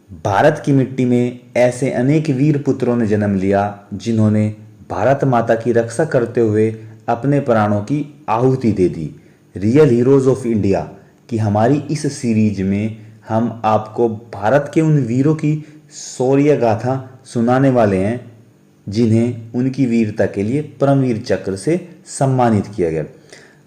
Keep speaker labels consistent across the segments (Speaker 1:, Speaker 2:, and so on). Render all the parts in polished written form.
Speaker 1: भारत की मिट्टी में ऐसे अनेक वीर पुत्रों ने जन्म लिया जिन्होंने भारत माता की रक्षा करते हुए अपने प्राणों की आहुति दे दी। रियल हीरोज ऑफ इंडिया की हमारी इस सीरीज में हम आपको भारत के उन वीरों की शौर्य गाथा सुनाने वाले हैं जिन्हें उनकी वीरता के लिए परमवीर चक्र से सम्मानित किया गया।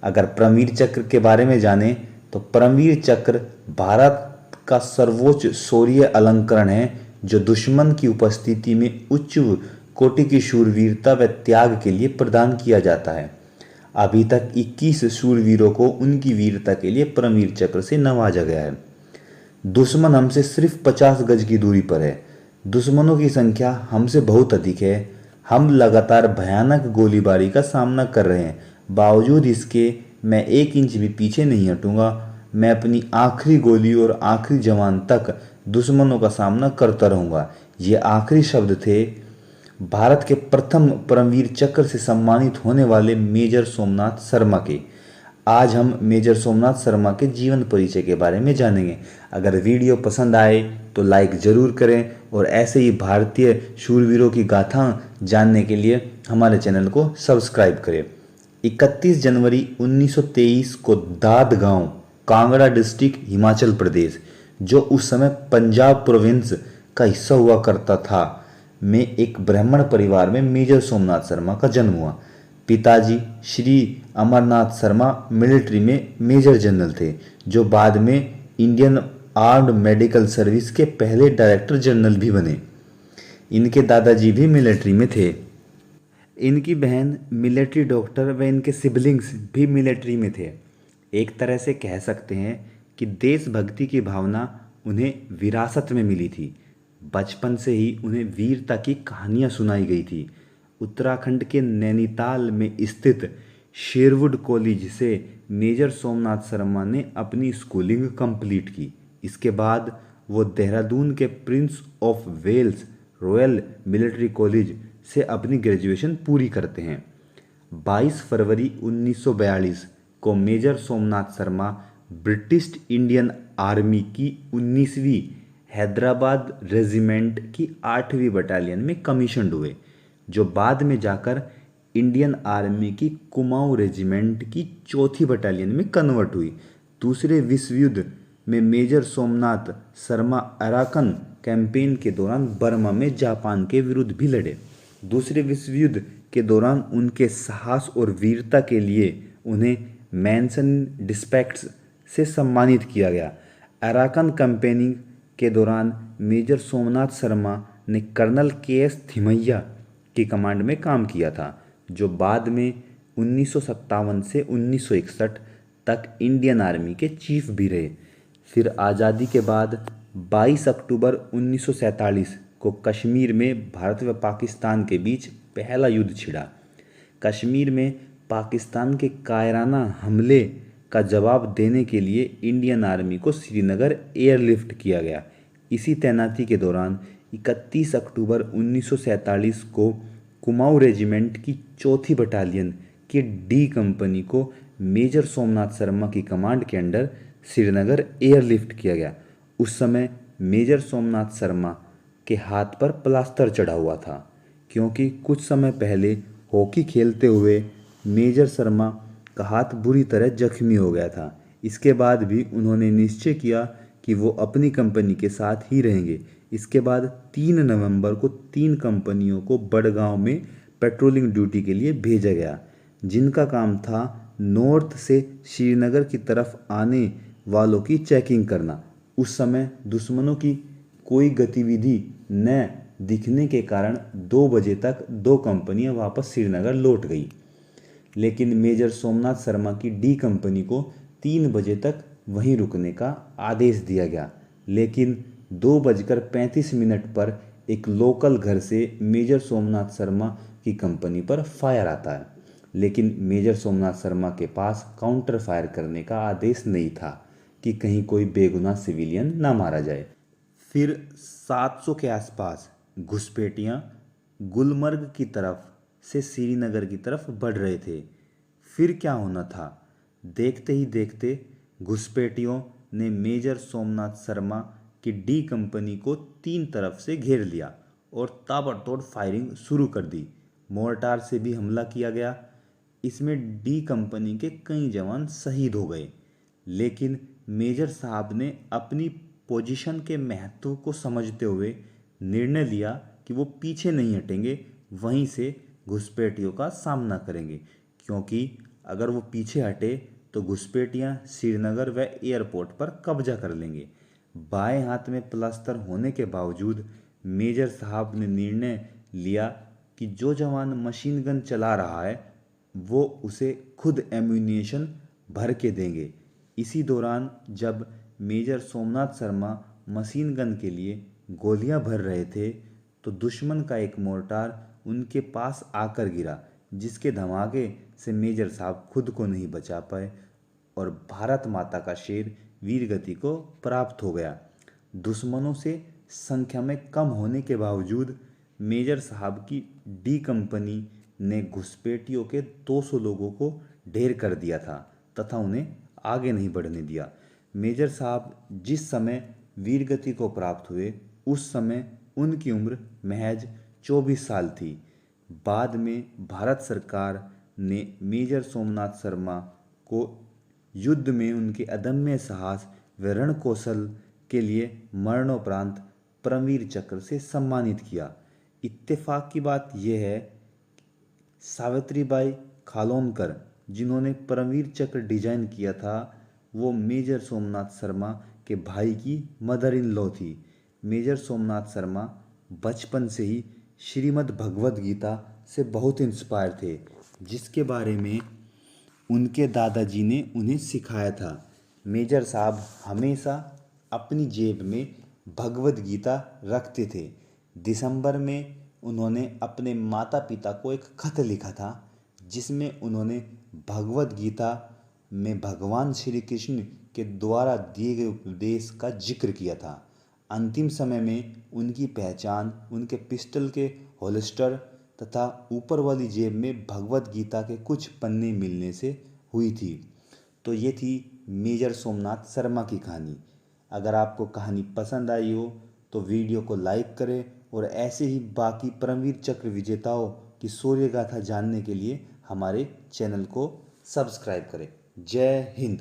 Speaker 1: अगर परमवीर चक्र के बारे में जानें तो परमवीर चक्र भारत का सर्वोच्च शौर्य अलंकरण है जो दुश्मन की उपस्थिति में उच्च कोटि की शूरवीरता व त्याग के लिए प्रदान किया जाता है। अभी तक 21 शूरवीरों को उनकी वीरता के लिए परमवीर चक्र से नवाजा गया है। दुश्मन हमसे सिर्फ 50 गज की दूरी पर है। दुश्मनों की संख्या हमसे बहुत अधिक है। हम लगातार भयानक गोलीबारी का सामना कर रहे हैं। बावजूद इसके मैं 1 इंच भी पीछे नहीं हटूंगा। मैं अपनी आखिरी गोली और आखिरी जवान तक दुश्मनों का सामना करता रहूंगा। ये आखिरी शब्द थे भारत के प्रथम परमवीर चक्र से सम्मानित होने वाले मेजर सोमनाथ शर्मा के। आज हम मेजर सोमनाथ शर्मा के जीवन परिचय के बारे में जानेंगे। अगर वीडियो पसंद आए तो लाइक ज़रूर करें और ऐसे ही भारतीय शूरवीरों की गाथा जानने के लिए हमारे चैनल को सब्सक्राइब करें। 31 जनवरी 1923 को दाद गांव, कांगड़ा डिस्ट्रिक्ट, हिमाचल प्रदेश, जो उस समय पंजाब प्रोविंस का हिस्सा हुआ करता था, में एक ब्राह्मण परिवार में मेजर सोमनाथ शर्मा का जन्म हुआ। पिताजी श्री अमरनाथ शर्मा मिलिट्री में मेजर जनरल थे, जो बाद में इंडियन आर्म्ड मेडिकल सर्विस के पहले डायरेक्टर जनरल भी बने। इनके दादाजी भी मिलिट्री में थे। इनकी बहन मिलिट्री डॉक्टर व इनके सिबलिंग्स भी मिलिट्री में थे। एक तरह से कह सकते हैं कि देशभक्ति की भावना उन्हें विरासत में मिली थी। बचपन से ही उन्हें वीरता की कहानियाँ सुनाई गई थी। उत्तराखंड के नैनीताल में स्थित शेरवुड कॉलेज से मेजर सोमनाथ शर्मा ने अपनी स्कूलिंग कंप्लीट की। इसके बाद वो देहरादून के Prince of Wales Royal Military College से अपनी ग्रेजुएशन पूरी करते हैं। 22 फरवरी 1942 को major Somnath Sharma British Indian Army की 19वीं हैदराबाद रेजिमेंट की 8वीं बटालियन में कमीशन्ड हुए, जो बाद में जाकर इंडियन आर्मी की कुमाऊं रेजिमेंट की 4थी बटालियन में कन्वर्ट हुई। दूसरे विश्व युद्ध में major Somnath Sharma Arakan campaign के दौरान बर्मा में जापान के विरुद्ध भी लड़े। दूसरे विश्व युद्ध के दौरान उनके साहस और वीरता के लिए उन्हें मैनसन डिस्पैच से सम्मानित किया गया। अराकन कैंपेनिंग के दौरान मेजर सोमनाथ शर्मा ने कर्नल के.एस. थिमैया की कमांड में काम किया था, जो बाद में 1957 से 1961 तक इंडियन आर्मी के चीफ भी रहे। फिर आज़ादी के बाद 22 अक्टूबर 1947 को कश्मीर में भारत व पाकिस्तान के बीच पहला युद्ध छिड़ा। कश्मीर में पाकिस्तान के कायराना हमले का जवाब देने के लिए इंडियन आर्मी को श्रीनगर एयरलिफ्ट किया गया। इसी तैनाती के दौरान 31 अक्टूबर 1947 को कुमाऊं रेजिमेंट की 4थी बटालियन की डी कंपनी को मेजर सोमनाथ शर्मा की कमांड के अंडर श्रीनगर एयरलिफ्ट किया गया। उस समय मेजर सोमनाथ शर्मा के हाथ पर प्लास्टर चढ़ा हुआ था, क्योंकि कुछ समय पहले हॉकी खेलते हुए मेजर शर्मा का हाथ बुरी तरह जख्मी हो गया था। इसके बाद भी उन्होंने निश्चय किया कि वो अपनी कंपनी के साथ ही रहेंगे। इसके बाद 3 नवंबर को 3 कंपनियों को बड़गांव में पेट्रोलिंग ड्यूटी के लिए भेजा गया, जिनका काम था नॉर्थ से श्रीनगर की तरफ आने वालों की चेकिंग करना। उस समय दुश्मनों की कोई गतिविधि न दिखने के कारण 2 बजे तक 2 कंपनियां वापस श्रीनगर लौट गई, लेकिन मेजर सोमनाथ शर्मा की डी कंपनी को 3 बजे तक वहीं रुकने का आदेश दिया गया। लेकिन 2:35 पर एक लोकल घर से मेजर सोमनाथ शर्मा की कंपनी पर फायर आता है, लेकिन मेजर सोमनाथ शर्मा के पास काउंटर फायर करने का आदेश नहीं था कि कहीं कोई बेगुनाह सिविलियन ना मारा जाए। फिर 700 के आसपास घुसपैठियां गुलमर्ग की तरफ से श्रीनगर की तरफ बढ़ रहे थे। फिर क्या होना था? देखते ही देखते घुसपैठियों ने मेजर सोमनाथ शर्मा कि डी कंपनी को 3 तरफ से घेर लिया और ताबड़तोड़ फायरिंग शुरू कर दी। मोर्टार से भी हमला किया गया। इसमें डी कंपनी के कई जवान शहीद हो गए, लेकिन मेजर साहब ने अपनी पोजीशन के महत्व को समझते हुए निर्णय लिया कि वो पीछे नहीं हटेंगे, वहीं से घुसपैठियों का सामना करेंगे, क्योंकि अगर वो पीछे हटे तो घुसपैठियाँ श्रीनगर व एयरपोर्ट पर कब्जा कर लेंगे। बाएं हाथ में प्लास्टर होने के बावजूद मेजर साहब ने निर्णय लिया कि जो जवान मशीन गन चला रहा है वो उसे खुद एम्यूनिशन भर के देंगे। इसी दौरान जब major Somnath Sharma machine gun के लिए गोलियां भर रहे थे तो दुश्मन का एक मोर्टार उनके पास आकर गिरा, जिसके धमाके से मेजर साहब खुद को नहीं बचा पाए और भारत माता का शेर वीरगति को प्राप्त हो गया। दुश्मनों से संख्या में कम होने के बावजूद मेजर साहब की डी कंपनी ने घुसपैठियों के 200 लोगों को ढेर कर दिया था तथा उन्हें आगे नहीं बढ़ने दिया। मेजर साहब जिस समय वीरगति को प्राप्त हुए उस समय उनकी उम्र महज 24 साल थी। बाद में भारत सरकार ने मेजर सोमनाथ शर्मा को युद्ध में उनके अदम्य साहस व रणकौशल के लिए मरणोपरांत परमवीर चक्र से सम्मानित किया। इत्तेफाक की बात यह है, सावित्रीबाई खानोलकर जिन्होंने परमवीर चक्र डिजाइन किया था वो मेजर सोमनाथ शर्मा के भाई की मदर इन लॉ थी। मेजर सोमनाथ शर्मा बचपन से ही श्रीमद् भगवद गीता से बहुत इंस्पायर थे, जिसके बारे में उनके दादाजी ने उन्हें सिखाया था। मेजर साहब हमेशा अपनी जेब में भगवद गीता रखते थे। दिसंबर में उन्होंने अपने माता पिता को एक खत लिखा था जिसमें उन्होंने भगवद गीता में भगवान श्री कृष्ण के द्वारा दिए गए उपदेश का जिक्र किया था। अंतिम समय में उनकी पहचान उनके पिस्टल के होल्स्टर तथा ऊपर वाली जेब में भगवद गीता के कुछ पन्ने मिलने से हुई थी। तो ये थी मेजर सोमनाथ शर्मा की कहानी। अगर आपको कहानी पसंद आई हो तो वीडियो को लाइक करें और ऐसे ही बाकी परमवीर चक्र विजेताओं की शौर्य गाथा जानने के लिए हमारे चैनल को सब्सक्राइब करें। जय हिंद।